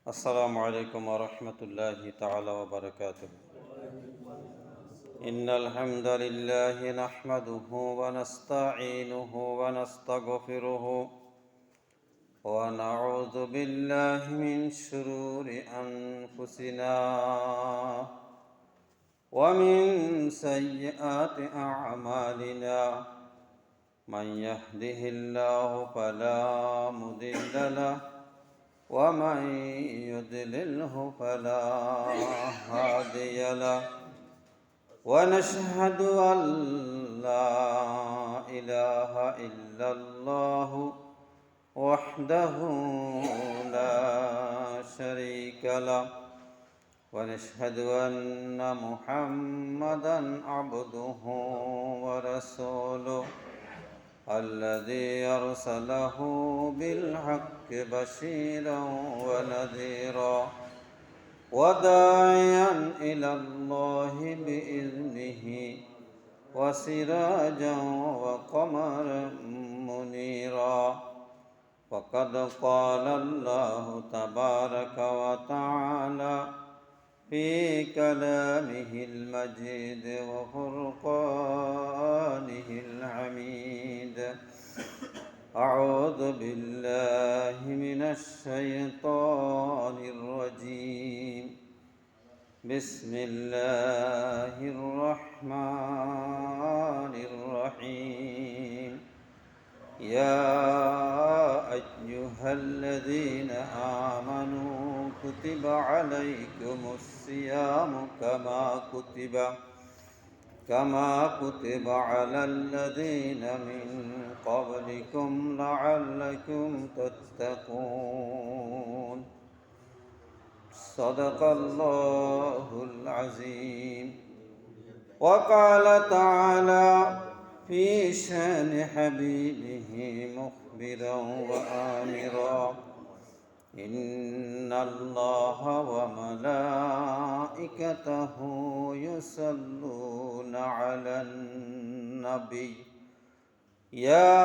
السلام عليكم ورحمة الله تعالى وبركاته. إن الحمد لله نحمده ونستعينه ونستغفره ونعوذ بالله من شرور أنفسنا ومن سيئات أعمالنا. من يهده الله فلا مضل له ومن يضلله فلا هادي له، ونشهد أن لا إله إلا الله وحده لا شريك له، ونشهد أن محمدا عبده ورسوله الذي أرسله بالحق بشيرا ونذيرا وداعيا إلى الله بإذنه وسراجا وقمرا منيرا. وقد قال الله تبارك وتعالى في كلامه المجيد وفرقانه الحميد: أعوذ بالله من الشيطان الرجيم. بسم الله الرحمن الرحيم. يا أيها الذين آمنوا كتب عليكم الصيام كما كتب على الذين من قبلكم لعلكم تتقون. صدق الله العظيم. وقال تعالى في شان حبيبه مخبرا وآمرا: إن الله وملائكته يصلون على النبي يا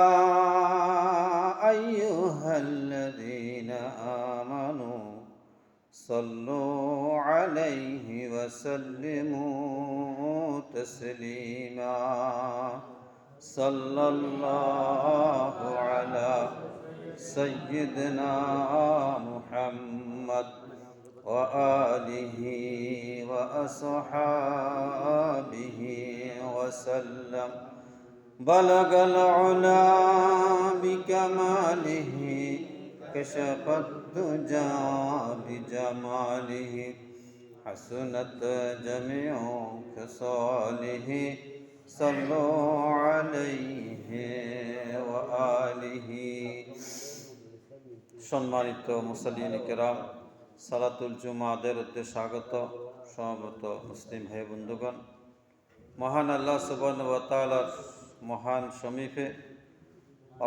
أيها الذين آمنوا صلوا عليه وسلموا تسليما. صلى الله على سيدنا محمد وآله وأصحابه وسلم. بلغ العلا بكماله كشف الدجى بجماله حسنت جميع خصاله. صلوا عليه وآله। সম্মানিত মুসল্লিন কিরাম, সালাতুল জুমাদের উদ্দেশ্যে স্বাগত সমবেত মুসলিম ভাই বন্ধুগণ, মহান আল্লাহ সুবহানাহু ওয়া তাআলার মহান সমীপে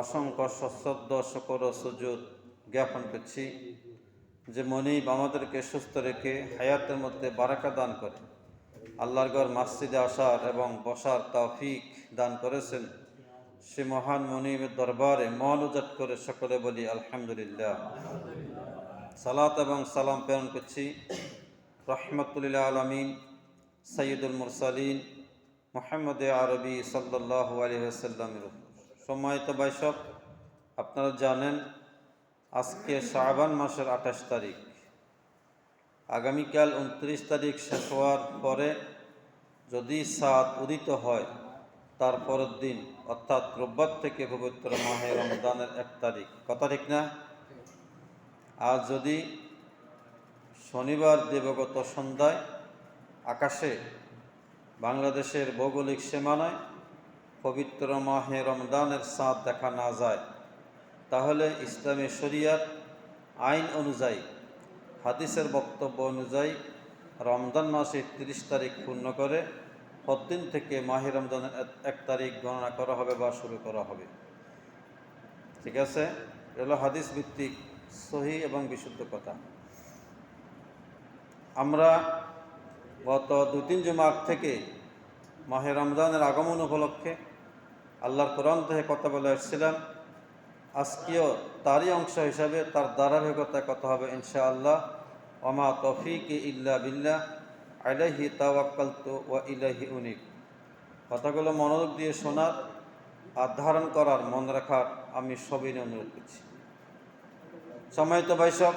অসংখ্য সশ্রদ্ধ শুকর ও সুজুদ জ্ঞাপন করছি যে মনিব আমাদেরকে সুস্থ রেখে হায়াতের মধ্যে বারাকা দান করে আল্লাহর ঘর মসজিদে আসার এবং বসার তৌফিক দান করেছেন। সে মহান মনিবের দরবারে মন উজাট করে সকলে বলি আলহামদুলিল্লাহ। সালাত এবং সালাম প্রেরণ করছি রহমাতুল লিল আলামিন সাইয়্যিদুল মুরসালিন মুহাম্মদ আরবি সাল্লাল্লাহু আলাইহি ওয়াসাল্লামের উপর। সম্মানিত ভাইসব, আপনারা জানেন আজকে শাবান মাসের 28 তারিখ। আগামীকাল 29 তারিখ শেষ হওয়ার পরে যদি চাঁদ উদিত হয় তার পরের দিন অর্থাৎ রোববার থেকে পবিত্র মাহে রমজানের 1 তারিখ। কথা ঠিক না? আজ যদি শনিবার দিবাগত সন্ধ্যায় আকাশে বাংলাদেশের ভৌগোলিক সীমানায় পবিত্র মাহে রমজানের চাঁদ দেখা না যায়, তাহলে ইসলামী শরিয়ার আইন অনুযায়ী, হাদিসের বক্তব্য অনুযায়ী রমজান মাসে 30 তারিখ পূর্ণ করে পরদিন থেকে মাহে রমজানের 1 তারিখ গণনা করা হবে বা শুরু করা হবে। ঠিক আছে? এগুলো হাদিস ভিত্তিক সহিহ এবং বিশুদ্ধ কথা। আমরা গত 2-3 জুমা থেকে মাহে রমজানের আগমন উপলক্ষে আল্লাহর কোরআন থেকে কথা বলে আসছিলাম। আজকেও তারই অংশ হিসাবে তার ধারাবাহিকতায় কথা হবে ইনশাআল্লাহ ওমা তৌফিকি ইল্লা বিল্লাহ আলাইহি তাওয়াক্কালতু ওয়া ইলাইহি উনীব। কথাগুলো মনোযোগ দিয়ে শোনার আর ধারণ করার, মন রাখার আমি সবিনয় অনুরোধ করছি। সম্মানিত ভাইসব,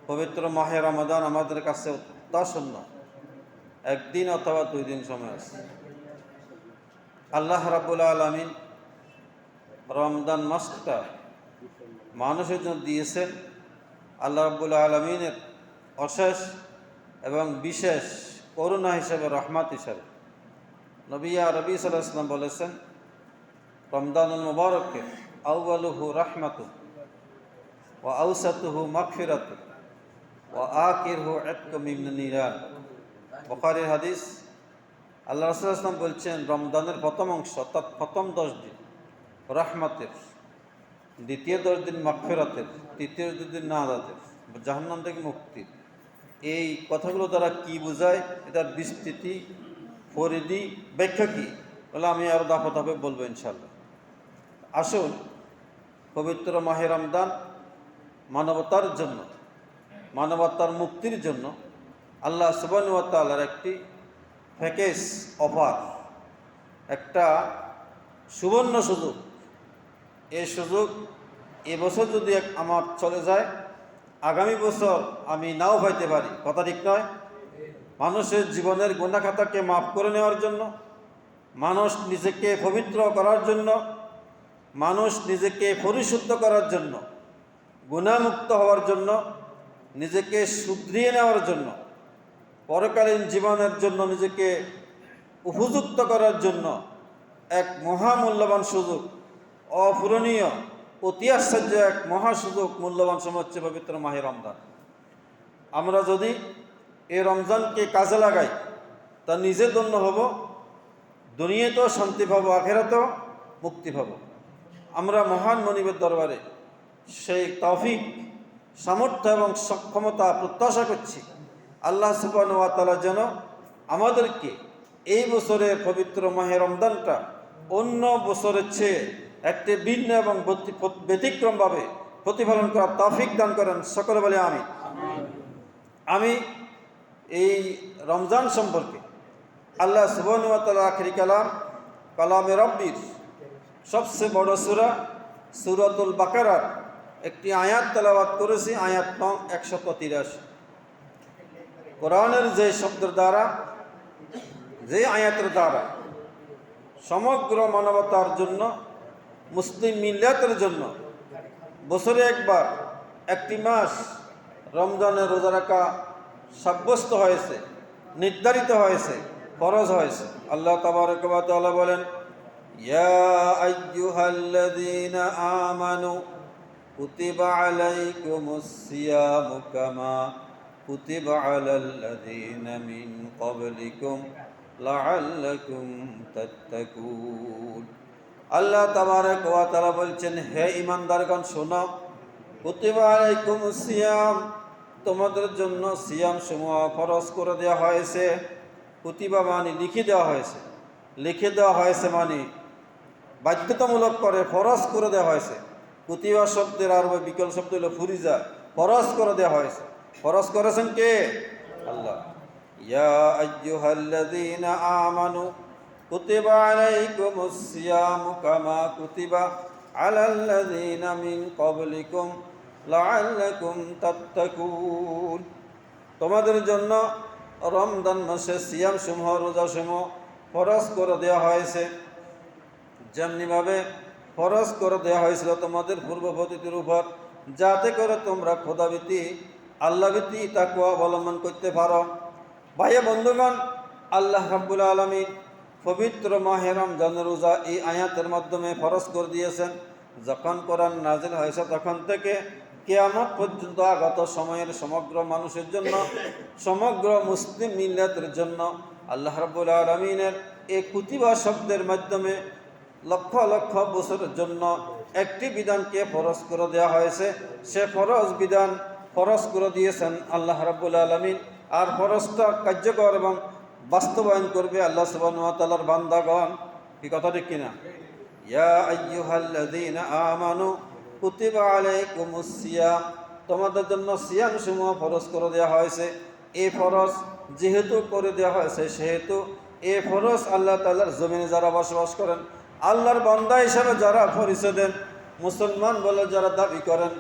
পবিত্র মাহে রমাদান আমাদের কাছে অত্যাসন্ন। একদিন অথবা 2 দিন সময় আছে। আল্লাহ রাব্বুল আলামিন রমজান মাসটা মানুষের জন্য দিয়েছেন আল্লাহ রাব্বুল আলামিনের অশেষ এবং বিশেষ করুণা হিসেবে, রহমত হিসেবে। নবী সাল্লাল্লাহু আলাইহি ওয়াসাল্লাম বলেছেন, রমজানুল মুবারকে আউয়ালুহু রাহমাতুন ওয়া আওসাতুহু মাগফিরাতুন ওয়া আখিরুহু ইতকুম মিনান নিরান। বুখারীর হাদিস। আল্লাহ রাসূল সাল্লাল্লাহু আলাইহি ওয়াসাল্লাম বলছেন, রমজানের প্রথম অংশ অর্থাৎ প্রথম 10 দিন রহমতের, দ্বিতীয় 10 দিন মাগফিরাতের, তৃতীয় 2 দিন নাজাতের, জাহান্নাম থেকে মুক্তির। এই কথাগুলো দ্বারা কি বোঝায়, এটার বিস্তৃতি, পরিধি, ব্যাখ্যা কি, বলে আমি আরও ধাপে ধাপে বলবো ইনশাআল্লাহ। আসুন, পবিত্র মাহে রমজান মানবতার জন্য, মানবতার মুক্তির জন্য আল্লাহ সুবহানাহু ওয়া তাআলার একটি প্যাকেজ অফার, একটা সুবর্ণ সুযোগ। এই সুযোগ এবছর যদি আমার চলে যায়, আগামী বছর আমি নাও পাইতে পারি। কথা ঠিক নয়? মানুষের জীবনের গুনাহ খাতাকে মাফ করে নেওয়ার জন্য, মানুষ নিজেকে পবিত্র করার জন্য, মানুষ নিজেকে পরিশুদ্ধ করার জন্য, গুনাহমুক্ত হওয়ার জন্য, নিজেকে শুধরিয়ে নেওয়ার জন্য, পরকালীন জীবনের জন্য নিজেকে উপযুক্ত করার জন্য এক মহামূল্যবান সুযোগ, অপূরণীয়, অতি আশ্চর্য এক মহা সুযোগ, মূল্যবান সময় হচ্ছে পবিত্র মাহে রমজান। আমরা যদি এই রমজানকে কাজে লাগাই, তা নিজে ধন্য হব, দুনিয়াতেও শান্তি পাবো, আখিরাতেও মুক্তি পাব। আমরা মহান মনিবের দরবারে সেই তৌফিক, সামর্থ্য এবং সক্ষমতা প্রত্যাশা করছি। আল্লাহ সুবহানাহু ওয়া তাআলা যেন আমাদেরকে এই বছরের পবিত্র মাহে রমজানটা অন্য বছরের চেয়ে একটি ভিন্ন এবং ব্যতিক্রমভাবে প্রতিফলন করার তৌফিক দান করেন। সকলে বলে আমিন। আমি এই রমজান সম্পর্কে আল্লাহ সুবহানাহু ওয়া তাআলা আখিরি কালামে রব্বির সবচেয়ে বড় সূরা সূরাতুল বাকারার একটি আয়াত তেলাওয়াত করেছি, আয়াত নং 183। কোরআনের যে শব্দের দ্বারা, যে আয়াতের দ্বারা সমগ্র মানবতার জন্য, মুসলিম মিল্লাতের জন্য বছরে একবার একটি মাস রমজানের রোজা রাখা সাব্যস্ত হয়েছে, নির্ধারিত হয়েছে, ফরজ হয়েছে। আল্লাহ তাবারক ওয়া তাআলা বলেন, ইয়া আইয়ুহাল্লাযীনা আমানু কুতিবা আলাইকুমুস সিয়ামু কামা কুতিবা আলাল্লাযীনা মিন ক্বাবলিকুম লাআল্লাকুম তাত্তাকুন। আল্লাহ তাবারক ওয়া তাআলা বলছেন, হে ঈমানদারগণ শোনো, কুতিবা আলাইকুমুস সিয়াম, তোমাদের জন্য সিয়াম সমূহ ফরজ করে দেওয়া হয়েছে। কুতিবা মানে লিখে দেওয়া হয়েছে, লিখে দেওয়া হয়েছে মানে বাধ্যতামূলক করে ফরজ করে দেওয়া হয়েছে। কুতিবা শব্দের আরবি বিকল শব্দ হলো ফুরিজা, ফরজ করে দেওয়া হয়েছে। ফরজ করেছেন কে? আল্লাহ। ইয়া আইয়ুহাল্লাযীনা আমানু কুতিবা আলাইকুমুস সিয়ামু কামা কুতিবা আলাল্লাযীনা মিন ক্বাবলিকুম লাআল্লাকুম তাত্তাকুন। তোমাদের জন্য রমজান মাসে সিয়াম সমূহ, রোজা সমূহ ফরজ করে দেওয়া হয়েছে, যেমনিভাবে ফরজ করে দেওয়া হয়েছিল তোমাদের পূর্ববর্তীদের উপর, যাতে করে তোমরা খোদাভীতি, আল্লাহভীতি, তাকওয়া অবলম্বন করতে পারো। ভাই বন্ধুগণ, আল্লাহ রাব্বুল আলামিন পবিত্র মাহে রমজানের রোজা এই আয়াতের মাধ্যমে ফরজ করে দিয়েছেন। যখন কোরআন নাজিল হয়েছে তখন থেকে কিয়ামত পর্যন্ত আগত সময়ের সমগ্র মানুষের জন্য, সমগ্র মুসলিম মিল্লাতের জন্য আল্লাহ রাব্বুল আলামিনের এই কুতিবা শব্দের মাধ্যমে লক্ষ লক্ষ বছরের জন্য একটি বিধানকে ফরজ করে দেওয়া হয়েছে। সে ফরজ বিধান ফরজ করে দিয়েছেন আল্লাহ রাব্বুল আলামিন। আর ফরজটা কার্যকর এবং বাস্তবায়ন করবে আল্লাহ সুবহানাহু ওয়া তাআলার বান্দাগণ। কি কথা ঠিক কিনা? ইয়া আইয়ুহাল্লাযীনা আমানু কুতিবা আলাইকুমুস সিয়াম, তোমাদের জন্য সিয়াম সমূহ ফরজ করে দেওয়া হয়েছে। এই ফরজ যেহেতু করে দেওয়া হয়েছে, সেহেতু এই ফরজ আল্লাহ তাআলার জমিনে যারা বসবাস করেন, আল্লাহর বান্দা হিসাবে যারা পরিচয় দেন, মুসলমান বলে যারা দাবি করেন,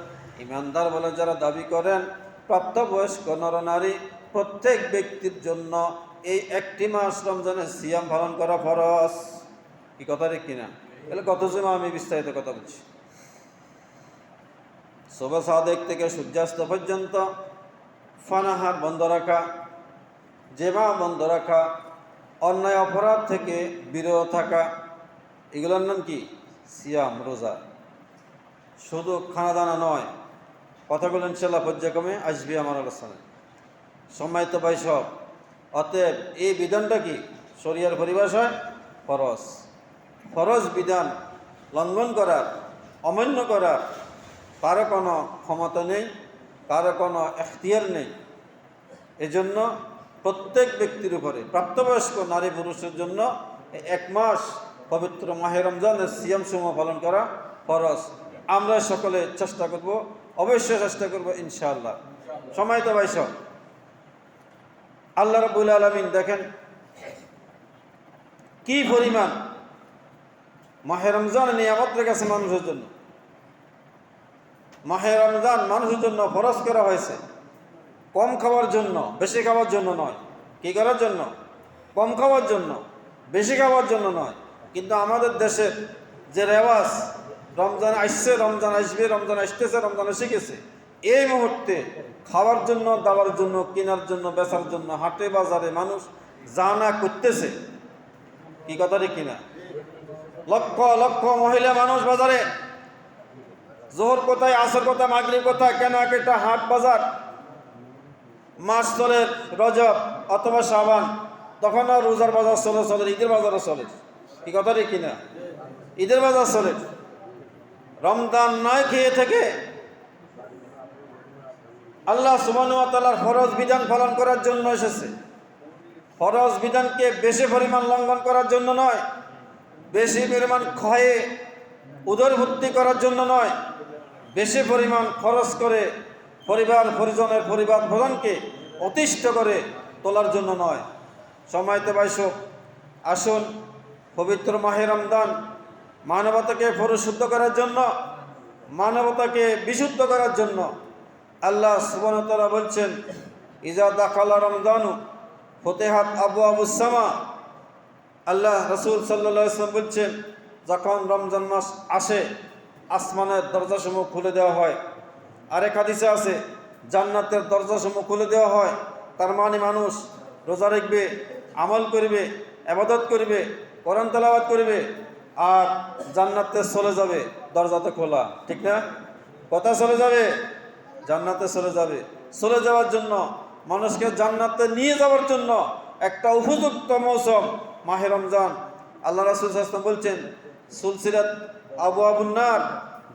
ইমানদার বলে যারা দাবি করেন, প্রাপ্তবয়স্ক নরনারী প্রত্যেক ব্যক্তির জন্য এই একটি মাস রমজানের সিয়াম পালন করা ফরজ। কি কথা ঠিক কিনা? তাহলে কত সময় আমি বিস্তারিত কথা বলছি। শোভা সাদেক থেকে সূর্যাস্ত পর্যন্ত ফানাহার বন্ধ রাখা, জেমা বন্ধ রাখা, অন্যায় অপরাধ থেকে বিরত থাকা, এগুলোর নাম কি? সিয়াম, রোজা। শুধু খানাদানা নয়, কথাগুলো ইনশাল্লাহ পর্যায়ক্রমে আসবে আমার আলোচনায়। সম্মানিত ভাই সব, অতএব এই বিধানটা কি? শরিয়ার পরিভাষায় ফরজ। ফরজ বিধান লঙ্ঘন করার, অমান্য করার কারো কোনো ক্ষমতা নেই, কারো কোনো এখতিয়ার নেই। এজন্য প্রত্যেক ব্যক্তির উপরে, প্রাপ্তবয়স্ক নারী পুরুষের জন্য এক মাস পবিত্র মাহে রমজানের সিয়াম সমূহ পালন করা ফরজ। আমরা সকলে চেষ্টা করব, অবশ্যই চেষ্টা করব ইনশাআল্লাহ। সম্মানিত ভাই সব, আল্লাহ রাব্বুল আলামিন দেখেন কি পরিমাণ মাহে রমজান নিয়ামত রেখেছে মানুষের জন্য। মাহে রমজান মানুষের জন্য ফরজ করা হয়েছে, কম খাওয়ার জন্য, বেশি খাওয়ার জন্য নয়। কি করার জন্য? কম খাওয়ার জন্য, বেশি খাওয়ার জন্য নয়। কিন্তু আমাদের দেশের যে রেওয়াজ, রমজান আসছে, রমজান আসবে, রমজান আসতেছে, রমজান এসে গেছে, এই মুহূর্তে খাওয়ার জন্য, দাওয়ার জন্য, কেনার জন্য, বেচার জন্য হাটে বাজারে মানুষ জানা করতেছে। কি কথা ঠিক কিনা? লক্ষ লক্ষ মহিলা মানুষ বাজারে, জোহর কোথায়, আসর কোথায়, মাগরিব কোথায়, কেনাকাটা, হাট বাজার। মাস চলে রজব অথবা শাবান, তখনও রোজার বাজার চলে, ঈদের বাজারও চলে। কি কথা ঠিক কিনা? ঈদের বাজার চলে। রমজান নয় খেয়ে থেকে আল্লাহ সুবহানাহু ওয়া তাআলার ফরজ বিধান পালন করার জন্য এসেছে। ফরজ বিধানকে বেশি পরিমাণ লঙ্ঘন করার জন্য নয়, বেশি পরিমাণ ক্ষয়ে উদর ভর্তি করার জন্য নয়, বেশি পরিমাণ খরচ করে পরিবার পরিজনের পরিবার প্রধানকে অতিষ্ঠ করে তোলার জন্য নয়। সম্মানিত ভাই সব, আসুন পবিত্র মাহে রমজান মানবতাকে পরিশুদ্ধ করার জন্য, মানবতাকে বিশুদ্ধ করার জন্য আল্লাহ সুবহানাহু ওয়া তাআলা বলছেন, ইজা দাখালা রমজানু ফতিহাত আবওয়াবুস সামা। আল্লাহ রাসূল সাল্লাল্লাহু আলাইহি ওয়াসাল্লাম বলছেন, যখন রমজান মাস আসে আসমানের দরজাসমূহ খুলে দেওয়া হয়। আরেক হাদিসে আছে, জান্নাতের দরজাসমূহ খুলে দেওয়া হয়। তার মানে মানুষ রোজা রাখবে, আমল করবে, ইবাদত করবে, কোরআন তেলাওয়াত করবে, আর জান্নাতে চলে যাবে। দরজাতে খোলা, ঠিক না? কথা চলে যাবে, জান্নাতে চলে যাবে। চলে যাওয়ার জন্য, মানুষকে জান্নাতে নিয়ে যাওয়ার জন্য একটা উপযুক্ত মৌসুম মাহে রমজান। আল্লাহ রাসূল সাল্লাল্লাহু আলাইহি ওয়াসাল্লাম বলছেন, সুলসিলাত আবওয়াবুন নার,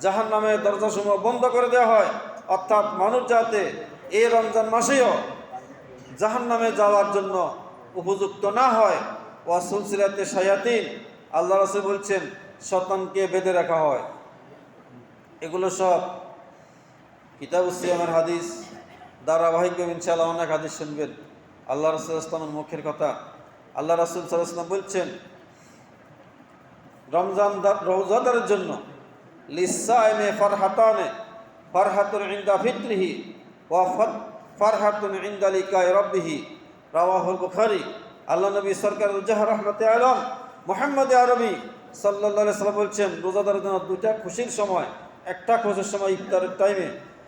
জাহান্নামের দরজাসমূহ বন্ধ করে দেওয়া হয়। অর্থাৎ মানুষ যাতে এই রমজান মাসেও জাহান্নামে যাওয়ার জন্য উপযুক্ত না হয়। ওয়া সুলসিলাতে শায়াতিন, আল্লাহ রাসূল বলছেন শয়তানকে বেঁধে রাখা হয়। এগুলো সব কিতাবুস সিয়ামের হাদিস, ধারাবাহিক ইনশাআল্লাহ অনেক হাদিস শুনবেন। আল্লাহ রাসূল সাল্লাল্লাহু আলাইহি ওয়াসাল্লামের মুখের কথা। আল্লাহ রাসূল সাল্লাল্লাহু আলাইহি ওয়াসাল্লাম বলছেন, রমজান রোজাদারের জন্য লিসাইমে ফারহাতানে, ফারহাতুন ইনদা ফিত্রিহি ওয়া ফারহাতুন ইনদা লিকাই রাব্বিহি, রাওয়াহুল বুখারী। আল্লাহ নবী সরকার উজ্জাহ রাহমাতে আলম মুহাম্মদ আরবি সাল্লাল্লাহু আলাইহি ওয়াসাল্লাম বলছেন, রোজাদারের জন্য দুইটা খুশির সময়। একটা খুশির সময় ইফতারের টাইমে,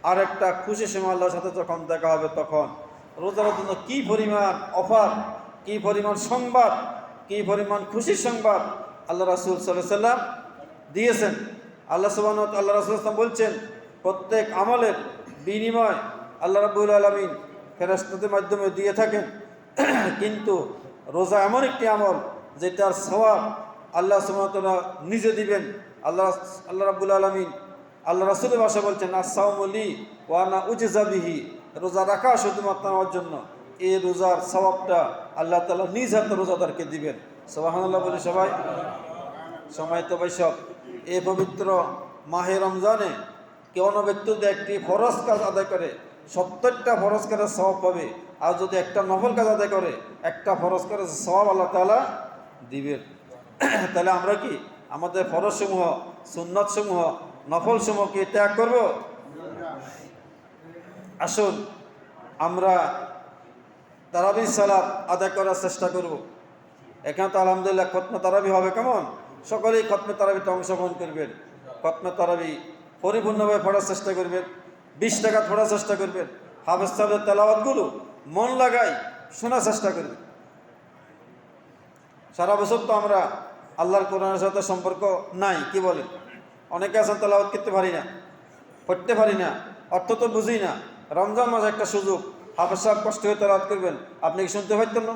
আর একটা খুশির সময় আল্লাহর সাথে যখন দেখা হবে তখন। রোজাদারের জন্য কি পরিমাণ অফার, কি পরিমাণ সংবাদ, কি পরিমাণ খুশির সংবাদ আল্লাহ রাসূল সাল্লাল্লাহু আলাইহি ওয়াসাল্লাম দিয়েছেন। আল্লাহ রাসূল সাল্লাল্লাহু আলাইহি ওয়াসাল্লাম বলছেন, প্রত্যেক আমলের বিনিময় আল্লাহ রাব্বুল আলামিন ফেরেশতাদের মাধ্যমে দিয়ে থাকেন। কিন্তু রোজা এমন একটি আমল যেটার সওয়াব আল্লাহ সুবহানাহু ওয়া তাআলা নিজে দিবেন। আল্লাহ রাব্বুল আলামিন আল্লাহ রাসূলের ভাষা বলছেন, আস-সাওমু লি ওয়া আনা উজজা বিহি, রোজা রাখা শুধুমাত্র আমার জন্য, এই রোজার সওয়াবটা আল্লাহ তাআলা নিজ হাতে রোজাদারকে দিবেন। সুবহানাল্লাহ বলি সবাই। সম্মানিত ভাই সব, এই পবিত্র মাহে রমজানে কোনো ব্যক্তি যদি একটি ফরজ কাজ আদায় করে 70টা ফরজ কাজের সওয়াব পাবে, আর যদি একটা নফল কাজ আদায় করে একটা ফরজ কাজের সওয়াব আল্লাহ তাআলা দিবেন। তাহলে আমরা কি আমাদের ফরজ সমূহ, সুন্নত সমূহ, নফল সমূহকে ত্যাগ করব? আসুন আমরা তারাবি সালাত আদায় করার চেষ্টা করব। এখানে তো আলহামদুলিল্লাহ খতমে তারাবি হবে, কেমন সকলেই খতমে তারাবিতে অংশগ্রহণ করবেন। খতমে তারাবি পরিপূর্ণভাবে পড়ার চেষ্টা করবেন, 20 টাকা পড়ার চেষ্টা করবেন, হাফেজ সাহেবের তেলাওয়াতগুলো মন লাগাই শোনার চেষ্টা করবেন। সারা বছর তো আমরা আল্লাহর কোরআনের সাথে সম্পর্ক নাই, কি বলেন? অনেকে আছেন তেলাওয়াত করতে পারি না, পড়তে পারি না, অর্থ তো বুঝি না। রমজান মাস একটা সুযোগ, হাফেজ সাহেব কষ্ট হয়ে তেলাওয়াত করবেন, আপনি কি শুনতে পারতেন না?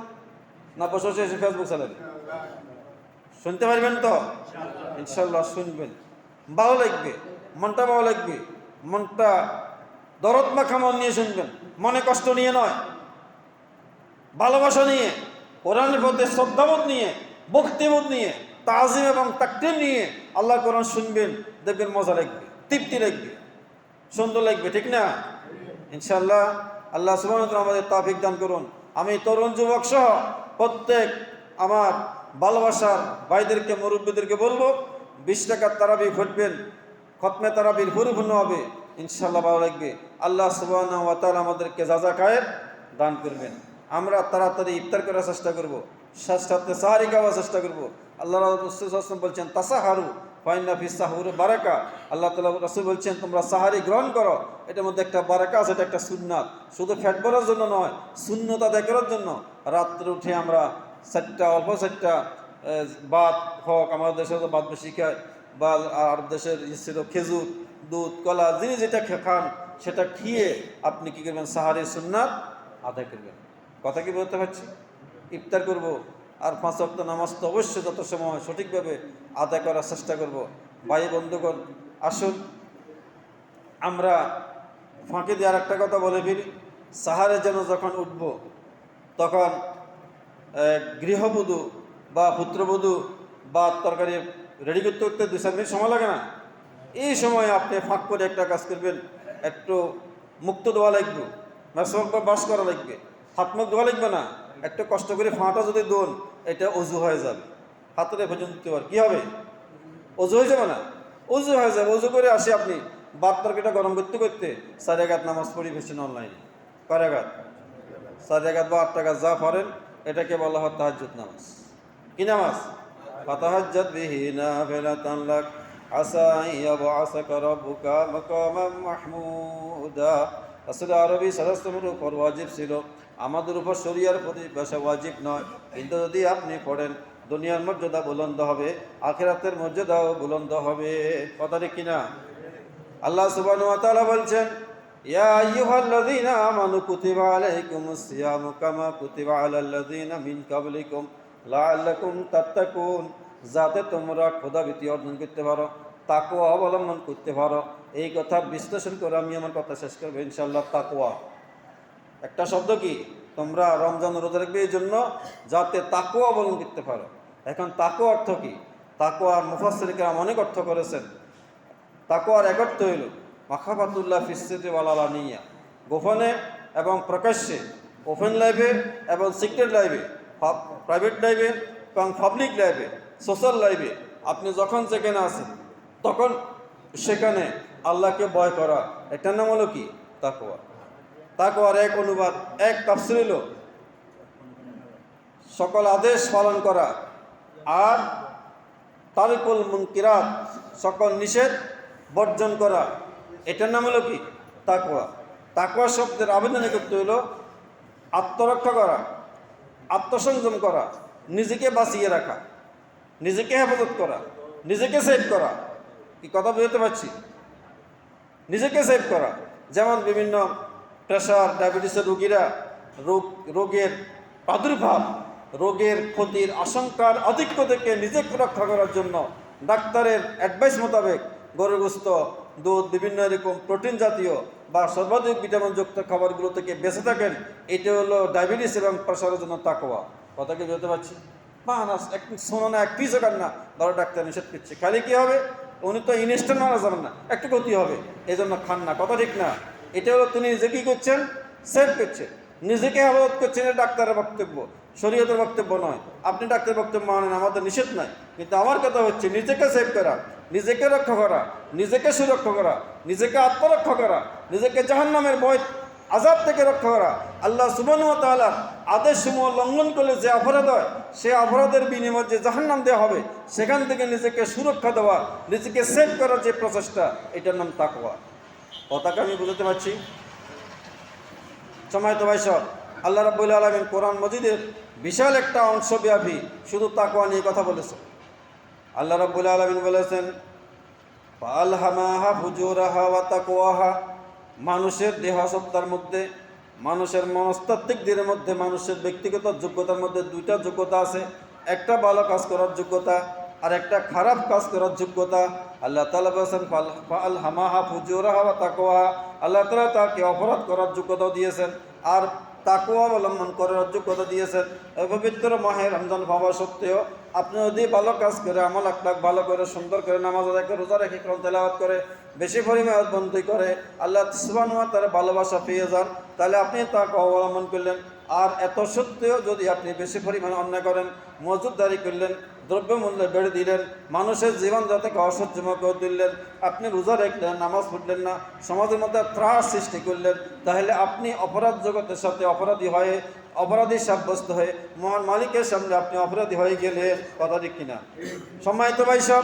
না বসে বসে এসে ফেসবুক চালাবেন? শুনতে পারবেন তো? ইনশাল্লাহ শুনবেন, ভালো লাগবে, মনটা ভালো লাগবে, মনটা দরদ মাখা মন নিয়ে শুনবেন, মনে কষ্ট নিয়ে নয়, ভালোবাসা নিয়ে, কোরআনের প্রতি শ্রদ্ধাবোধ নিয়ে, ভক্তিবোধ নিয়ে, তাজিম এবং তাকরিম নিয়ে আল্লাহ কোরআন শুনবেন, দেখবেন মজা লাগবে, তৃপ্তি লাগবে, সুন্দর লাগবে, ঠিক না? ইনশাআল্লাহ আল্লাহ সুবহানাহু ওয়া তাআলা আমাদের তৌফিক দান করুন। আমি তরুণ যুবক সহ প্রত্যেক আমার ভালোবাসার ভাইদেরকে, মুরব্বীদেরকে বলবো 20 টাকার তারাবি ফুটবেন, খতমে তারাবির পরিপূর্ণ হবে, ইনশাআল্লাহ ভালো লাগবে। আল্লাহ সুবহানাহু ওয়া তাআলা আমাদেরকে যাজা খায়ের দান করবেন। আমরা তাড়াতাড়ি ইফতার করার চেষ্টা করব, সাথে সাহারি খাওয়ার চেষ্টা করব। আল্লাহ রাসূল বলছেন তাসাহারু ফাইন্না ফিস সাহুরি বারাকা। আল্লাহ তাআলা রাসূল বলছেন তোমরা সাহারি গ্রহণ করো, এটার মধ্যে একটা বারাকা আছে, এটা একটা সুন্নাত। শুধু ফ্যাট ভরার জন্য নয়, সুন্নত আদায় করার জন্য। রাত্রে উঠে আমরা অল্প 4টা ভাত হোক, আমাদের দেশে তো ভাত বেশি খায়, বা আর দেশের ছিল খেজুর, দুধ, কলা, যিনি যেটা খান সেটা খেয়ে আপনি কি করবেন? সাহারি সুন্নাত আদায় করবেন। কথা কি বলতে পারছি? ইফতার করব, আর 5 ওয়াক্ত নামাজ তো অবশ্যই যত সময় সঠিকভাবে আদায় করার চেষ্টা করব। ভাই বন্ধুগণ, আসুন আমরা ফাঁকি দিয়ে আর একটা কথা বলে ফিরি। সাহারে যেন যখন উঠব তখন গৃহবধূ বা পুত্রবধূ বা তরকারি রেডি করতে করতে 2-4 মিনিট সময় লাগে না? এই সময় আপনি ফাঁক করে একটা কাজ করবেন, একটু মুক্ত দেওয়া লাগবে, মেসওয়াক বা বাস করা লাগবে, হাত মুখ ধোয়া লাগবে না, একটু কষ্ট করে ফাঁটা যদি দোন, এটা অজু হয়ে যাবে। হাতের পর্যন্ত দিতে পার, কী হবে? অজু হয়ে যাবে না? অজু হয়ে যাবে। অজু করে আসি আপনি ভাত তরকারিটা গরম করতে করতে 4 রাকাত নামাজ পড়ি ফেলছেন অনলাইনে। কয় রাকাত? 4 রাকাত বা 8 রাকাত যা পড়েন, এটাকে বলা হয় তাহাজ্জুদ নামাজ। কি নামাজ? ফাতাহাজ্জাদ বিহি নাফিলাতান লাক আসা ইয়াবআসাকা রাব্বুকা মাকামান মাহমুদা। রাসূল আরবি সাল্লাল্লাহু আলাইহি ওয়াসাল্লামের উপর ওয়াজিব ছিল, আমাদের উপর শরিয়ার প্রতি ভাষা ওয়াজিব নয়, কিন্তু যদি আপনি পড়েন দুনিয়ার মর্যাদা বুলন্দ হবে, আখিরাতের মর্যাদাও বুলন্দ হবে। কথাটা কিনা? আল্লাহ সুবহানাহু ওয়া তাআলা বলছেন, ইয়া আইয়ুহাল্লাযীনা আমানু কুতিবা আলাইকুমুস সিয়ামু কামা কুতিবা আলাল্লাযীনা মিন ক্বাবলিকুম লাআল্লাকুম তাত্তাকুন, যাতে তোমরা খোদাভীতি অর্জন করতে পারো, তাকওয়া অবলম্বন করতে পারো। এই কথা বিশ্লেষণ করে আমি আমার কথা শেষ করবো ইনশাআল্লাহ। তাকওয়া একটা শব্দ, কি? তোমরা রমজান রোজা রাখবে এই জন্য যাতে তাকওয়া অবলম্বন করতে পারো। এখন তাকওয়া অর্থ কি? তাকওয়ার মুফাসসির কেরাম অনেক অর্থ করেছেন। তাকওয়ার এক অর্থ হইল মাখাফাতুল্লাহ ফিস সিররি ওয়াল আলানিয়া, গোপনে এবং প্রকাশ্যে, ওপেন লাইফে এবং সিক্রেট লাইফে, প্রাইভেট লাইফে এবং পাবলিক লাইফে, সোশ্যাল লাইফে, আপনি যখন যেখানে আছেন তখন সেখানে আল্লাহকে ভয় করা, এটার নাম হলো কি? তাকওয়া। তাকওয়ার এক অনুবাদ, এক তাফসীর হলো সকল আদেশ পালন করা, আর তারিকুল মুনকিরাত, সকল নিষেধ বর্জন করা, এটার নাম হলো কি? তাকওয়া। তাকওয়া শব্দের আবেদন করতে হলো আত্মরক্ষা করা, আত্মসংযম করা, নিজেকে বাঁচিয়ে রাখা, নিজেকে হেফাজত করা, নিজেকে সেভ করা। কি কথা বুঝতে পারছি? নিজেকে সেভ করা। যেমন বিভিন্ন প্রেশার, ডায়াবেটিসের রোগীরা রোগের প্রাদুর্ভাব, রোগের ক্ষতির আশঙ্কার আধিক্য থেকে নিজেকে রক্ষা করার জন্য ডাক্তারের অ্যাডভাইস মোতাবেক গরুর গোশত, দুধ, বিভিন্ন রকম প্রোটিন জাতীয় বা সর্বাধিক ভিটামিনযুক্ত খাবারগুলো থেকে বেঁচে থাকেন। এটা হলো ডায়াবেটিস এবং প্রেশারের জন্য তাকওয়া। কথা কি বুঝতে পারছি? না, এক শোনো না, এক পিছও কান না, ধরো ডাক্তার নিষেধ করছে, খালি কী হবে? উনি তো ইনস্ট্যান্ট মারা যাবেন না, একটু ক্ষতি হবে, এই জন্য খান না। কথা ঠিক না? এটা হলো তিনি নিজে কি করছেন? সেভ করছেন, নিজেকে আবাদত করছেন। এটা ডাক্তারের বক্তব্য, শরীয়তের বক্তব্য নয়। আপনি ডাক্তারের বক্তব্য মানেন, আমাদের নিষেধ নাই, কিন্তু আমার কথা হচ্ছে নিজেকে সেভ করা, নিজেকে রক্ষা করা, নিজেকে সুরক্ষা করা, নিজেকে আত্মরক্ষা করা, নিজেকে জাহান্নামের ভয় আযাব থেকে রক্ষা করা। আল্লাহ সুবহানাহু ওয়া তাআলার আদেশসমূহ লঙ্ঘন করলে যে অপরাধ হয়, সে অপরাধের বিনিময়ে যে জাহান্নাম দেওয়া হবে, সেখান থেকে নিজেকে সুরক্ষা দেওয়া, নিজেকে সেভ করার যে প্রচেষ্টা, এটার নাম তাকওয়া। কথাকে আমি বুঝতে পারছি? সম্মানিত ভাই সব, আল্লাহ রাব্বুল আলামিন কোরআন মজিদের বিশাল একটা অংশব্যাপী শুধু তাকওয়া নিয়ে কথা বলেছেন। আল্লাহ রাব্বুল আলামিন বলেছেন, ফাআলহামাহা ফুজুরাহা ওয়া তাকওয়াহা, মানুষের দেহসত্তার মধ্যে, মানুষের মনস্তাত্ত্বিক দিনের মধ্যে, মানুষের ব্যক্তিগত যোগ্যতার মধ্যে দুইটা যোগ্যতা আছে। একটা ভালো কাজ করার যোগ্যতা, আর একটা খারাপ কাজ করার যোগ্যতা। আল্লাহ তাআলা বলেছেন ফাআলহামাহা ফুজুরাহা ওয়া তাকওয়াহা, আল্লাহ তাআলা তাকে অপরাধ করার যোগ্যতাও দিয়েছেন আর তাকওয়া অবলম্বন করার যোগ্যতা দিয়েছেন। এই পবিত্র মাহে রমজান হওয়া সত্ত্বেও আপনি যদি ভালো কাজ করে, আমল আখলাক ভালো করে, সুন্দর করে, নামাজ আদায় করে, রোজা রেখে, কোরআন তেলাওয়াত করে, বেশি পরিমাণে বন্দি করে আল্লাহ সুবহানাহু ওয়া তাআলার ভালোবাসা পেয়ে যান, তাহলে আপনি তাকওয়া অবলম্বন করলেন। আর এত সত্ত্বেও যদি আপনি বেশি পরিমাণে অন্যায় করেন, মজুদদারি করলেন, দ্রব্যমূল্য বেড়ে দিলেন, মানুষের জীবনযাত্রাকে অসহ্যময় করে তুললেন, আপনি রোজা রাখলেন, নামাজ পড়লেন না, সমাজের মধ্যে ত্রাস সৃষ্টি করলেন, তাহলে আপনি অপরাধ জগতের সাথে অপরাধী হয়ে, অপরাধী সাব্যস্ত হয়ে মহান মালিকের সামনে আপনি অপরাধী হয়ে গেলেন। কথা ঠিক কিনা? সম্মানিত ভাই সব,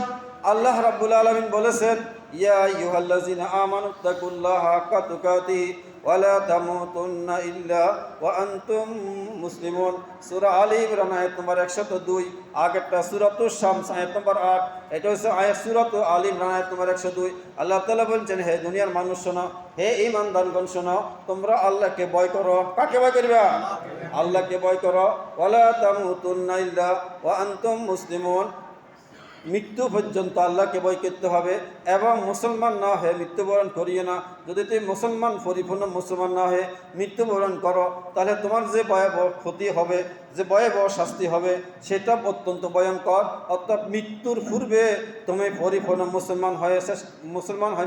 আল্লাহ রাব্বুল আলামিন বলেছেন, ইয়া আইয়ুহাল্লাযিনা আমানুত্তাকুল্লাহা হাক্কা তুকাতিহি ওয়া লা তামুতুন্না ইল্লা ওয়া আনতুম মুসলিমুন। সূরা আলী ইমরান আয়াত নম্বর 102, আগেরটা সূরাতুশ শামস আয়াত নম্বর 8, এটা হচ্ছে আয়াত সূরাতু আলী ইমরান আয়াত নম্বর 102। আল্লাহ তাআলা বলছেন, হে দুনিয়ার মানুষ শোনো, হে ঈমানদারগণ শোনো, তোমরা আল্লাহকে ভয় করো। কাকে ভয় করবা? আল্লাহকে ভয় করো। ওয়া লা তামুতুন্না ইল্লা ওয়া আনতুম মুসলিমুন, মৃত্যু পর্যন্ত আল্লাহকে ভয় করতে হবে এবং মুসলমান না হয়ে মৃত্যুবরণ করিও না। যদি তুমি মুসলমান, পরিপূর্ণ মুসলমান না হয়ে মৃত্যুবরণ করো, তাহলে তোমার যে ভয়াবহ ক্ষতি হবে, যে ভয়াবহ শাস্তি হবে, সেটা অত্যন্ত ভয়ঙ্কর। অর্থাৎ মৃত্যুর পূর্বে তুমি পরিপূর্ণ মুসলমান হয়ে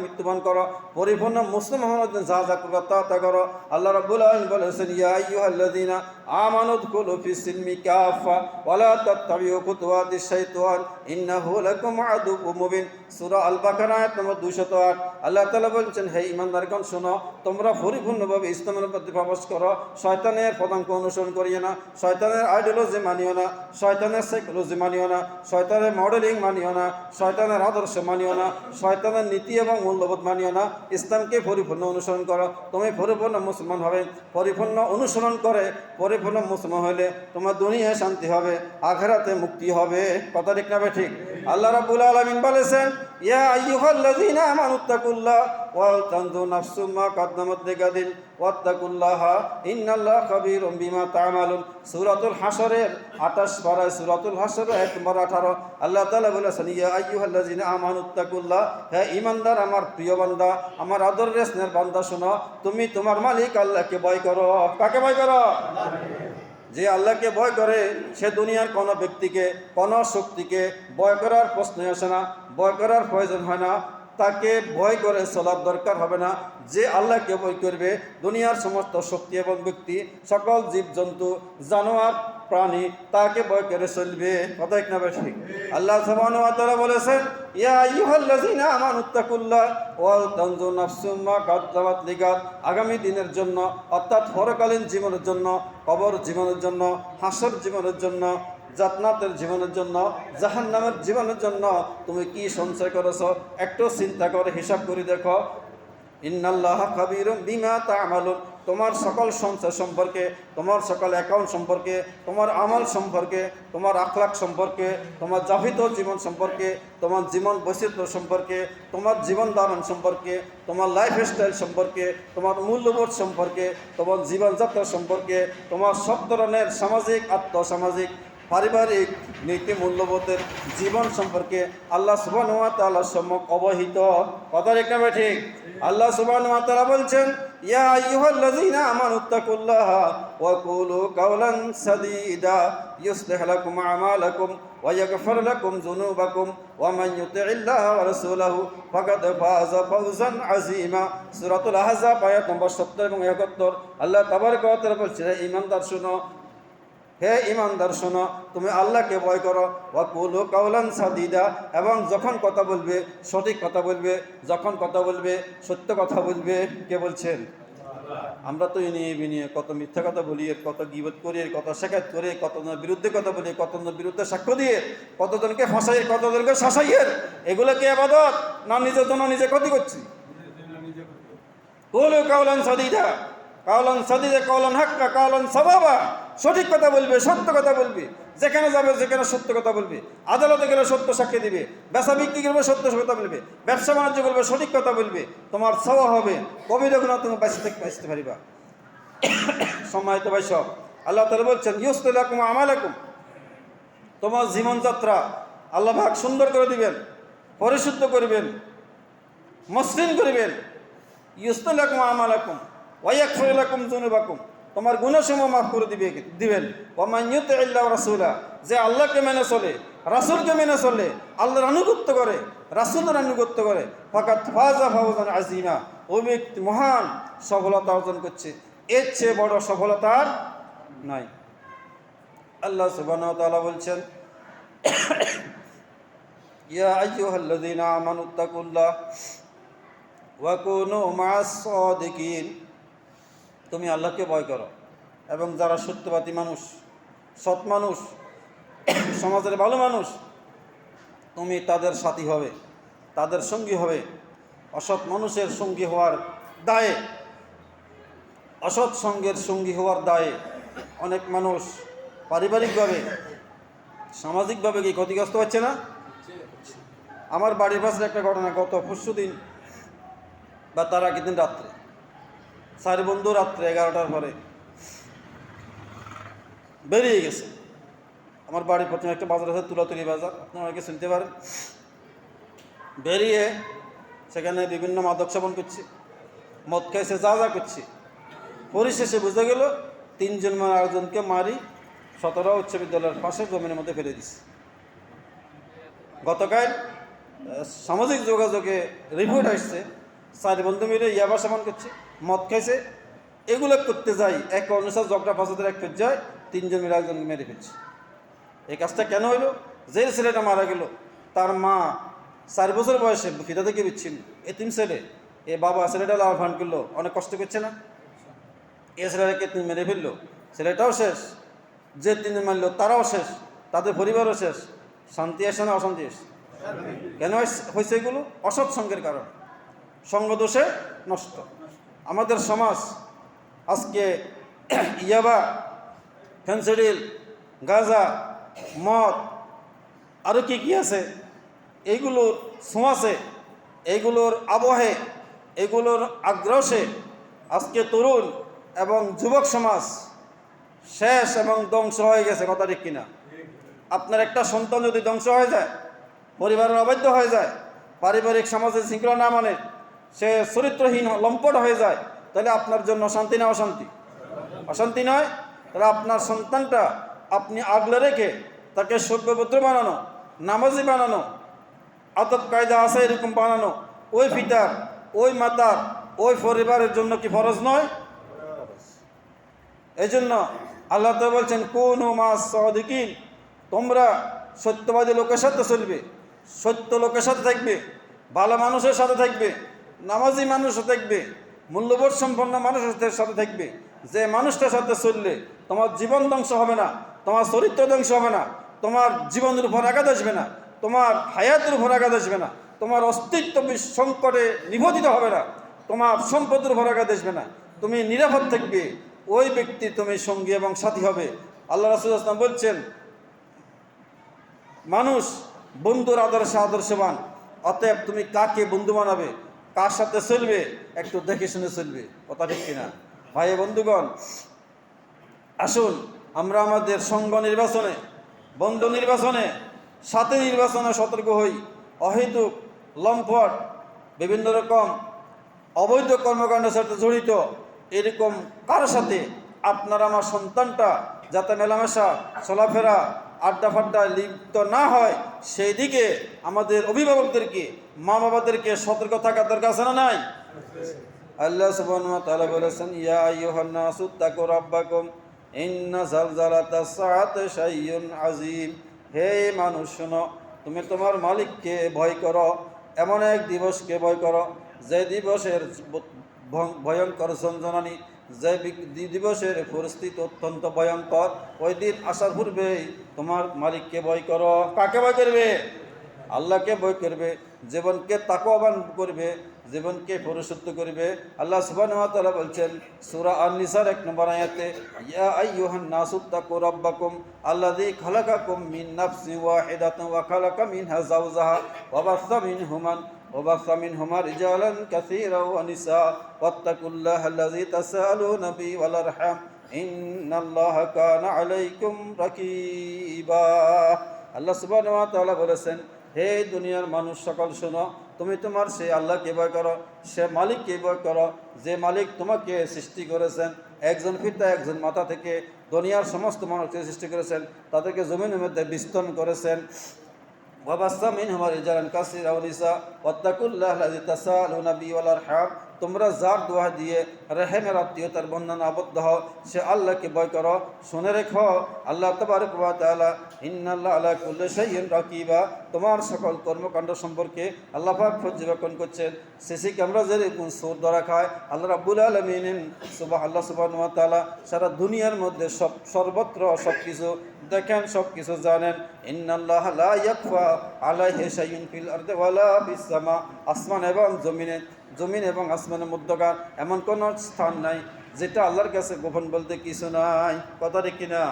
মৃত্যুবরণ করো। পরিপূর্ণ মুসলমান হওয়ার জন্য যা যা করো তা করো। আল্লাহ রাব্বুল আলামিন বলেছেন, ইয়া আইয়ুহাল্লাযীনা আমানু দুখুলু ফিস সিলমি কাফা ওয়া লা তাত্তাবিউ খুতুওয়াতিশ শাইতান ইন্নাহু লাকুম আদুউম মুবিন। সূরা আল বাকারা আয়াত নম্বর 208। আল্লাহ তাআলা বলেন, হে ঈমানদারগণ শোনো, তোমরা পরিপূর্ণভাবে ইসলামের মধ্যে প্রবেশ করো, শয়তানের পদাঙ্ক অনুসরণ করিও না, শয়তানের আইডিওলজি মানিও না, শয়তানের সাইকোলজি মানিও না, শয়তানের মডেলিং মানিও না, শয়তানের আদর্শ মানিও না, শয়তানের নীতি এবং মূল্যবোধ মানিও না। ইসলামকে পরিপূর্ণ অনুসরণ করো, তুমি পরিপূর্ণ মুসলমান হবে। পরিপূর্ণ অনুসরণ করে পরিপূর্ণ মুসলমান হলে তোমার দুনিয়ায় শান্তি হবে, আখিরাতে মুক্তি হবে। কথা ঠিক না ঠিক? আল্লাহ রাব্বুল আলামিন বলেছেন, ইয়া আইয়ুহাল্লাযীনা আমানুত্তাকুল্লাহ ওয়া তানজুর নাফসুম মা কাদ্দামাত লিগাদিন ওয়াত্তাকুল্লাহা ইন্নাল্লাহা খাবীরুম বিমা তা'মালুন। সূরাতুল হাশরের 28 পারায়, সূরাতুল হাশরের আয়াত নম্বর 18। আল্লাহ তাআলা বলেছেন, ইয়া আইয়ুহাল্লাযীনা আমানুত্তাকুল্লাহ, হে ঈমানদার, আমার প্রিয় বান্দা, আমার আদরের স্নেহের বান্দা, শোনো, তুমি তোমার মালিক আল্লাহকে ভয় করো। কাকে ভয় করো? যে আল্লাহকে ভয় করে সে দুনিয়ার কোনো ব্যক্তিকে, কোনো শক্তিকে ভয় করার প্রশ্নই আসে না, ভয় করার প্রয়োজন হয় না, তাকে ভয় করে চলার দরকার হবে না। যে আল্লাহকে ভয় করবে, দুনিয়ার সমস্ত শক্তি এবং ব্যক্তি, সকল জীবজন্তু, জানোয়ার, প্রাণী তাকে ভয় করে চলবে। কথা ঠিক না ঠিক? আল্লাহ সুবহানাহু ওয়া তাআলা বলেছেন, ইয়া আইয়ুহাল্লাযীনা আমানুত্তাকুল্লাহ ওয়া তানজুর নাফসুম মা কাদ্দামাত লিগাদ। আগামী দিনের জন্য, অর্থাৎ পরকালীন জীবনের জন্য, কবর জীবনের জন্য, হাসর জীবনের জন্য, জান্নাতের জীবনের জন্য, জাহান্নামের জীবনের জন্য তুমি কি সঞ্চয় করেছো একটু চিন্তা করে হিসাব করে দেখো। ইন্নাল্লাহা খাবীরুম বিমা তা'মালুন। তোমার সকল সঞ্চয় সম্পর্কে, তোমার সকল অ্যাকাউন্ট সম্পর্কে, তোমার আমল সম্পর্কে, তোমার আখলাক সম্পর্কে, তোমার যাপিত জীবন সম্পর্কে, তোমার জীবন বৈচিত্র্য সম্পর্কে, তোমার জীবন ধারণ সম্পর্কে, তোমার লাইফস্টাইল সম্পর্কে, তোমার মূল্যবোধ সম্পর্কে, তোমার জীবনযাত্রা সম্পর্কে, তোমার সব ধরনের সামাজিক, আর্থসামাজিক পারিবারিক নীতি মূল্যবোধের জীবন সম্পর্কে আল্লাহ সুবহানাহু ওয়া তাআলার সম্মুখ অবহিত। কথা ঠিক না ঠিক? আল্লাহ সুবহানাহু ওয়া তাআলা বলছেন, ইয়া আইয়ুহাল্লাযীনা আমানুত্তাকুল্লাহা ওয়া কুলু কাওলান সাদীদা ইউসলিহ লাকুম আমালাকুম ওয়া ইয়াগফির লাকুম যুনুবাকুম ওয়া মান ইউতি'ইল্লাহা ওয়া রাসূলাহু ফাকাদ ফাযা ফাওজান আযীমা। সূরাতুল আহজাব আয়াত নম্বর 70 এবং 71। আল্লাহ তাবারক ওয়া তাআলা বলছেন, ঈমানদার শুনো, হে ইমানদার শোনো, তুমি আল্লাহকে ভয় করো। ওয়া কুলু কাওলান সাদীদা, এবং যখন কথা বলবে সঠিক কথা বলবে, যখন কথা বলবে সত্য কথা বলবে। কে বলছেন? আমরা তো নিয়ে কত মিথ্যা কথা বলি, কত গীবত করি, কত শেখাত করে, কতজনের বিরুদ্ধে কথা বলি, কতজনের বিরুদ্ধে সাক্ষ্য দিয়ে, কতজনকে ফাঁসাই, কতজনকে শাসাইয়ের। এগুলো কি ইবাদত না নিজের জন্য নিজে ক্ষতি করছি? কুলু কাওলান সাদীদা, কাওলান সাদীদা, কাওলান হাক্কা, কাওলান সাওয়াবা। সঠিক কথা বলবে, সত্য কথা বলবে, যেখানে যাবে সেখানে সত্য কথা বলবে, আদালতে গেলে সত্য সাক্ষী দিবে, বেচা বিক্রি করবে সত্য কথা বলবে, ব্যবসা বাণিজ্য করবে সঠিক কথা বলবে, তোমার সওয়া হবে, কবিরা গুনাহ তুমি বাঁচতে পারিবা। সম্মানিত ভাই সব, আল্লাহ তাআলা বলছেন, ইউসলিহ লাকুম আমালাকুম, তোমার জীবনযাত্রা আল্লাহ পাক সুন্দর করে দিবেন, পরিশুদ্ধ করবেন, মসৃণ করবেন। ইউসলিহ লাকুম আমালাকুম ওয়া ইয়াগফির লাকুম যুনুবাকুম, তোমার গুনাহসমূহ মাফ করে দিবেন। ওয়া মান ইউতি'ইল্লাহ ওয়া রাসূলা, যে আল্লাহকে মেনে চলে, রাসূলকে মেনে চলে, আল্লাহর আনুগত্য করে, রাসূলের আনুগত্য করে, ফাকাদ ফাযা ফাওজান আযীমা, ওই ব্যক্তি মহান সফলতা অর্জন করছে, এর চেয়ে বড় সফলতা আর নাই। আল্লাহ সুবহানাহু ওয়া তাআলা বলছেন, ইয়া আইয়ুহাল্লাযীনা আমানুত্তাকুল্লাহ ওয়া কুনু মা'আস সাদিকিন, তুমি আল্লাহকে ভয় করো এবং যারা সত্যবাদী মানুষ, সৎ মানুষ, সমাজের ভালো মানুষ, তুমি তাদের সাথী হবে, তাদের সঙ্গী হবে। অসৎ মানুষের সঙ্গী হওয়ার দায়ে, অসৎ সঙ্গের সঙ্গী হওয়ার দায়ে অনেক মানুষ পারিবারিকভাবে, সামাজিকভাবে কি ক্ষতিগ্রস্ত হচ্ছে না? আমার বাড়ির পাশে একটা ঘটনা, গত পরশুদিন বা তার আগের দিন রাত্রে, 4 বন্ধু রাত্রে 11টার পরে বেরিয়ে গেছে। আমার বাড়ির প্রথমে একটা বাজার আছে, তুলাতুলি বাজার, আপনারা অনেকে চিনতে পারেন। বেরিয়ে সেখানে বিভিন্ন মাদক সেবন করছে, মদ খাইছে, যা করছে। পরিশেষে বুঝে গেল 3 জন আরেকজনকে মারি 17 উচ্চ বিদ্যালয়ের পাশে জমিনের মধ্যে ফেলে দিছে। গতকাল সামাজিক যোগাযোগে রিপোর্ট আসছে, 4 বন্ধু মিলে ইয়াবা সেবন করছে, মদ খাইছে। এগুলো করতে যাই এক অনুসার ঝগড়া ফাসাদের এক পর্যায়ে 3 জন মিলে একজনকে মেরে ফেলছে। এই কাজটা কেন হইল? যে ছেলেটা মারা গেল তার মা 4 বছর বয়সে ফিতা থেকে বিচ্ছিন্ন, এতিম ছেলে। এ বাবা ছেলেটা লাভ ফান করলো, অনেক কষ্ট করছে না? এ ছেলেটাকে তুমি মেরে ফেললো, ছেলেটাও শেষ, যে 3 জন মারলো তারাও শেষ, তাদের পরিবারও শেষ। শান্তি আসে না অশান্তি আসে? কেন হয়েছে এগুলো? অসৎ সঙ্গের কারণ, সঙ্গ দোষে নষ্ট। আমাদের সমাজ আজকে ইয়াবা, ফেন্সিডিল, গাঁজা, মদ, আরও কি আছে, এইগুলোর ছোঁয়াচে, এইগুলোর আবহে, এগুলোর আগ্রাসে আজকে তরুণ এবং যুবক সমাজ শেষ এবং ধ্বংস হয়ে গেছে। কথা ঠিক কিনা? আপনার একটা সন্তান যদি ধ্বংস হয়ে যায়, পরিবারের অবাধ্য হয়ে যায়, পারিবারিক সমাজের শৃঙ্খলা না মানে সে চরিত্রহীন লম্পট হয়ে যায়, তাহলে আপনার জন্য শান্তি না অশান্তি? অশান্তি নয়? তাহলে আপনার সন্তানটা আপনি আগলে রেখে তাকে সভ্যভদ্র বানানো, নামাজি বানানো, আদব কায়দা আছে এরকম বানানো, ওই পিতার, ওই মাতার, ওই পরিবারের জন্য কি ফরজ নয়? এই জন্য আল্লাহ তাআলা বলছেন, কুনু মা'আস সাদিকিন, তোমরা সত্যবাদী লোকের সাথে চলবে, সত্য লোকের সাথে থাকবে, ভালো মানুষের সাথে থাকবে, নামাজি মানুষের থাকবে, মূল্যবোধ সম্পন্ন মানুষের সাথে থাকবে। যে মানুষটার সাথে চললে তোমার জীবন ধ্বংস হবে না, তোমার চরিত্র ধ্বংস হবে না, তোমার জীবনের উপর আঘাত আসবে না, তোমার হায়াতের উপর আঘাত আসবে না, তোমার অস্তিত্ব সংকটে নিবন্ধিত হবে না, তোমার সম্পদের উপর আঘাত আসবে না, তুমি নিরাপদ থাকবে, ওই ব্যক্তি তুমি সঙ্গী এবং সাথী হবে। আল্লাহ রাসূল সাল্লাল্লাহু আলাইহি ওয়াসাল্লাম বলছেন, মানুষ বন্ধুর আদর্শে আদর্শবান, অতএব তুমি কাকে বন্ধু বানাবে, কার সাথে চলবে, একটু দেখে শুনে চলবে। কথা ঠিক কিনা? ভাই বন্ধুগণ, আসুন আমরা আমাদের সঙ্গ নির্বাচনে বন্ধু নির্বাচনে, সাথী নির্বাচনে সতর্ক হই। অহেতুক লম্পট বিভিন্ন রকম অবৈধ কর্মকাণ্ডের সাথে জড়িত এরকম কারোর সাথে আপনার আমার সন্তানটা যাতে মেলামেশা চলাফেরা আড্ডা ফাড্ডায় লিপ্ত না হয়, সেই দিকে আমাদের অভিভাবকদেরকে, মা বাবাদেরকে সতর্ক থাকার দরকার আছে না নাই? আল্লাহ সুবহানাহু ওয়া তাআলা বলেছেন, ইয়া আইয়ুহান নাসু তাকু রাব্বাকুম ইন্না জালজালাতাস সাআতি শাইউন আযীম। হে মানুষ শোনো, তুমি তোমার মালিককে ভয় করো, এমন এক দিবসকে ভয় করো যে দিবসের ভয়ঙ্কর ঝঞ্ঝনানি, যে দিবসের পরিস্থিতি অত্যন্ত ভয়ঙ্কর। ওই দিন আসার পূর্বেই তোমার মালিককে ভয় করো। কাকে ভয় করবে? আল্লাহকে ভয় করবে, জীবনকে তাকওয়াবান করবে, জীবনকে পরিশুদ্ধ করবে। আল্লাহ সুবহানাহু ওয়া তাআলা বলছেন সূরা আন-নিসার 1 নম্বর আয়াতে, ইয়া আইয়ুহান নাসু তাকু রাব্বাকুম আল্লাযী খালাকাকুম মিন নাফসিন ওয়াহিদাতিন ওয়া খালাকা মিনহা যাওজাহা ওয়া বাসসা মিনহুমা রিজালান কাসীরান ওয়া নিসা ওয়াত্তাকুল্লাহা আল্লাযী তাসাআলুনা বিহি ওয়াল আরহাম ইন্নাল্লাহা কানা আলাইকুম রাকীবা। আল্লাহ সুবহানাহু ওয়া তাআলা বলেছেন, হে দুনিয়ার মানুষ সকল শোনো, তুমি তোমার সেই আল্লাহকে ভয় করো, সে মালিককে ভয় করো, যে মালিক তোমাকে সৃষ্টি করেছেন একজন পিতা একজন মাতা থেকে, দুনিয়ার সমস্ত মানুষকে সৃষ্টি করেছেন, তাদেরকে জমিনের মধ্যে বিস্তরণ করেছেন। ওয়াবাসসা মিনহুমা রিজালান কাসীরান ওয়া নিসা ওয়াত্তাকুল্লাহা আল্লাযী তাসাআলুনা বিহি ওয়াল আরহাম। তোমরা যার দোয়া দিয়ে রেহেমের আত্মীয়তার বন্ধনে আবদ্ধ হও, সে আল্লাহকে ভয় করো। শুনে রেখো, আল্লাহ তাবারক ওয়া তাআলা ইন্নাল্লাহা আলা কুল্লি শাইইন রাকিবা, তোমার সকল কর্মকাণ্ড সম্পর্কে আল্লাহ পাক পর্যবেক্ষণ করছেন। সিসি ক্যামেরা যেরকম চোর ধরা খায়, আল্লাহ রাব্বুল আলামিন আল্লাহ সুবহানাহু ওয়া তাআলা সারা দুনিয়ার মধ্যে সর্বত্র সব কিছু দেখেন, সব কিছু জানেন। ইন্নাল্লাহা লা ইয়াখফা আলাইহি শাইউন ফিল আরদি ওয়ালা ফিস সামা। আসমান এবং জমিন এবং আসমানের মধ্যকার এমন কোনো স্থান নাই যেটা আল্লাহর কাছে গোপন বলতে কিছু নাই। কথা ঠিক কিনা?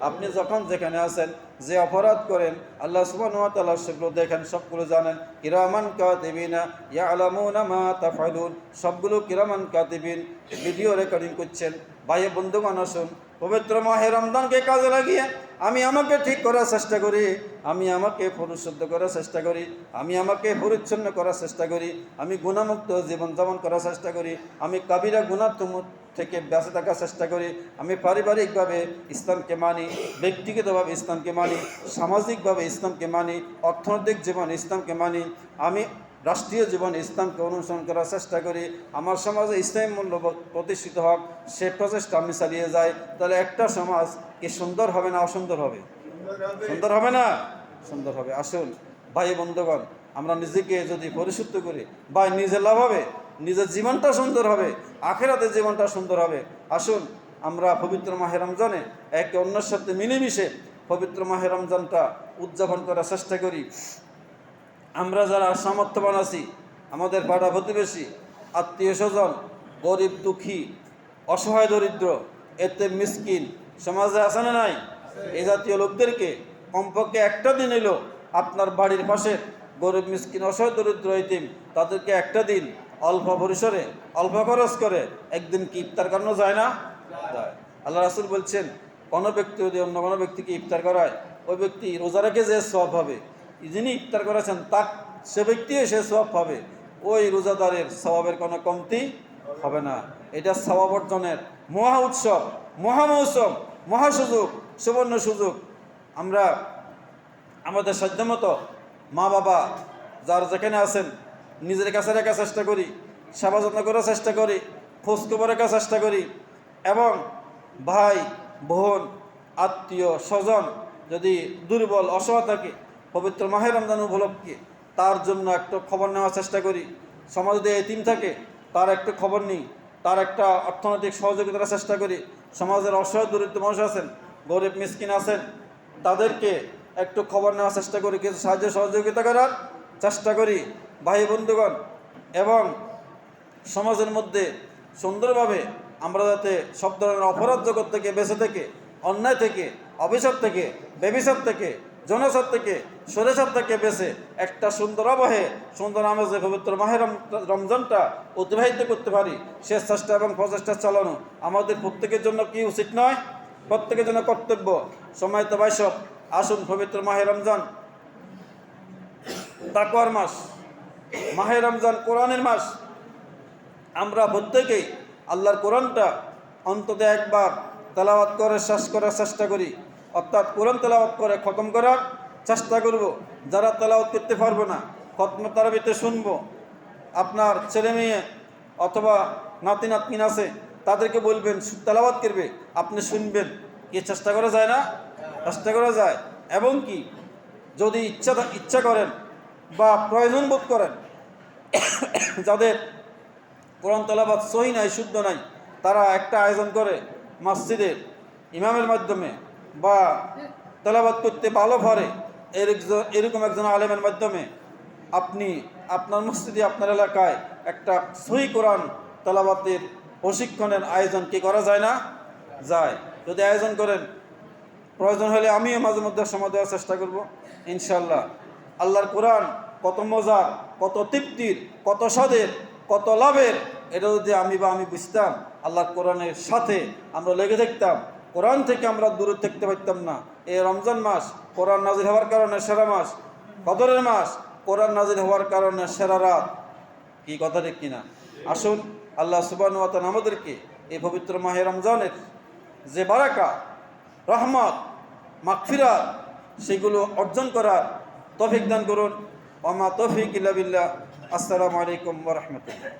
আপনি যখন যেখানে আছেন, যে অপরাধ করেন, আল্লাহ সুবহানাহু ওয়া তাআলা সেগুলো দেখেন, সবগুলো জানেন। কিরামান কাতিবিনা ইয়ালামুনা মা তাফআলুন, সবগুলো কিরামান কাতিবিন ভিডিও রেকর্ডিং করছেন। ভাই বন্ধুগণ, আসুন পবিত্র মাহে রমজানকে কাজে লাগিয়ে আমি আমাকে ঠিক করার চেষ্টা করি, আমি আমাকে পরিশুদ্ধ করার চেষ্টা করি, আমি আমাকে পরিচ্ছন্ন করার চেষ্টা করি, আমি গুণামুক্ত জীবনযাপন করার চেষ্টা করি, আমি কাবিরা গুনাহ থেকে বেঁচে থাকার চেষ্টা করি, আমি পারিবারিকভাবে ইসলামকে মানি, ব্যক্তিগতভাবে ইসলামকে মানি, সামাজিকভাবে ইসলামকে মানি, অর্থনৈতিক জীবন ইসলামকে মানি, আমি রাষ্ট্রীয় জীবন ইসলামকে অনুসরণ করার চেষ্টা করি, আমার সমাজে ইসলামী মূল্যবোধ প্রতিষ্ঠিত হোক সে প্রচেষ্টা আমি চালিয়ে যাই। তাহলে একটা সমাজ কি সুন্দর হবে না অসুন্দর হবে? সুন্দর হবে না? সুন্দর হবে। আসুন ভাই বন্ধুগণ, আমরা নিজেকে যদি পরিশুদ্ধ করি, ভাই নিজে লাভ হবে, নিজের জীবনটা সুন্দর হবে, আখিরাতের জীবনটা সুন্দর হবে। আসুন আমরা পবিত্র মাহে রমজানে একে অন্যের সাথে মিলেমিশে পবিত্র মাহে রমজানটা উদযাপন করার চেষ্টা করি। আমরা যারা সামর্থ্যবান আছি, আমাদের পাড়া প্রতিবেশী, আত্মীয় স্বজন, গরিব দুঃখী, অসহায় দরিদ্র, এতে মিসকিন সমাজে আছে না নাই? এই জাতীয় লোকদেরকে কমপক্ষে একটা দিন এলো আপনার বাড়ির পাশে গরিব মিসকিন অসহায় দরিদ্র এতিম, তাদেরকে একটা দিন অল্প পরিসরে অল্প খরচ করে একদিন কি ইফতার করানো যায় না? যায়। আল্লাহ রাসূল বলছেন, কোনো ব্যক্তি যদি অন্য কোনো ব্যক্তিকে ইফতার করায়, ওই ব্যক্তি রোজা রেখে যে সওয়াব হবে, যিনি ইফতার করেছেন তার সে ব্যক্তিও সে সওয়াব পাবে, ওই রোজাদারের সওয়াবের কোনো কমতি হবে না। এটা সওয়াব অর্জনের মহা উৎসব, মহা মৌসুম, মহা সুযোগ, সুবর্ণ সুযোগ। আমরা আমাদের সাধ্যমতো মা বাবা যার যেখানে আছেন নিজের কাছে রাখার চেষ্টা করি, সেবা যত্ন করার চেষ্টা করি, খোঁজখবর রাখার চেষ্টা করি, এবং ভাই বোন আত্মীয় স্বজন যদি দুর্বল অসহায় থাকে, পবিত্র মাহে রমজান উপলক্ষে তার জন্য একটু খবর নেওয়ার চেষ্টা করি। সমাজ যদি এতিম থাকে তার একটু খবর নিই, তার একটা অর্থনৈতিক সহযোগিতার চেষ্টা করি। সমাজের অসহায় দরিদ্র মানুষ আছেন, গরিব মিসকিন আছেন, তাদেরকে একটু খবর নেওয়ার চেষ্টা করি, কিছু সাহায্য সহযোগিতা করার চেষ্টা করি ভাই বন্ধুগণ। এবং সমাজের মধ্যে সুন্দরভাবে আমরা যাতে সব ধরনের অপরাধ জগৎ থেকে বেঁচে থেকে, অন্যায় থেকে, অভিশাপ থেকে, ব্যভিচার থেকে, জনসার থেকে, সরেসার থেকে বেঁচে একটা সুন্দর আবহে সুন্দর আমেজে পবিত্র মাহে রমজানটা অতিবাহিত করতে পারি, সে চেষ্টা এবং প্রচেষ্টা চালানো আমাদের প্রত্যেকের জন্য কি উচিত নয়? প্রত্যেকের জন্য কর্তব্য। সময় তো ভাই সব আসুন, পবিত্র মাহে রমজান তাকওয়ার মাস, মাহে রমজান কোরআনের মাস। আমরা প্রত্যেকেই আল্লাহর কোরআনটা অন্তত একবার তেলাওয়াত করে শেষ করার চেষ্টা করি, অর্থাৎ কোরআন তেলাওয়াত করে খতম করার চেষ্টা করব। যারা তেলাওয়াত করতে পারবো না, খতমে তারাবিতে শুনবো, আপনার ছেলে মেয়ে অথবা নাতি নাতনিন আছে, তাদেরকে বলবেন তেলাওয়াত করবে, আপনি শুনবেন। কি চেষ্টা করা যায় না? চেষ্টা করা যায়। এবং কি যদি ইচ্ছা করেন বা প্রয়োজন বোধ করেন, যাদের কোরআন তেলাওয়াত সহি নাই, শুদ্ধ নাই, তারা একটা আয়োজন করে মসজিদের ইমামের মাধ্যমে বা তেলাওয়াত করতে ভালো পারে এরকম একজন আলেমের মাধ্যমে আপনি আপনার মসজিদে, আপনার এলাকায় একটা সহি কোরআন তেলাওয়াতের প্রশিক্ষণের আয়োজন কি করা যায় না? যায়। যদি আয়োজন করেন, প্রয়োজন হলে আমিও মাঝে মধ্যে সময় দেওয়ার চেষ্টা করব ইনশাল্লাহ। আল্লাহর কোরআন কত মজার, কত তৃপ্তির, কত স্বাদের, কত লাভের, এটা যদি আমি বুঝতাম, আল্লাহর কোরআনের সাথে আমরা লেগে থাকতাম, কোরআন থেকে আমরা দূরে থাকতে পারতাম না। এই রমজান মাস কোরআন নাজিল হওয়ার কারণে সেরা মাস, কদরের মাস, কোরআন নাজিল হওয়ার কারণে সেরা রাত। কি কথা ঠিক কিনা? আসুন, আল্লাহ সুবহানাহু ওয়া তাআলা আমাদেরকে এই পবিত্র মাহে রমজানের যে বারাকা, রহমত, মাগফিরাত, সেগুলো অর্জন করার তৌফিক দান করুন। ওয়া মা তৌফিক ইল্লা বিল্লাহ। আসসালামু আলাইকুম ওয়া রাহমাতুল্লাহ।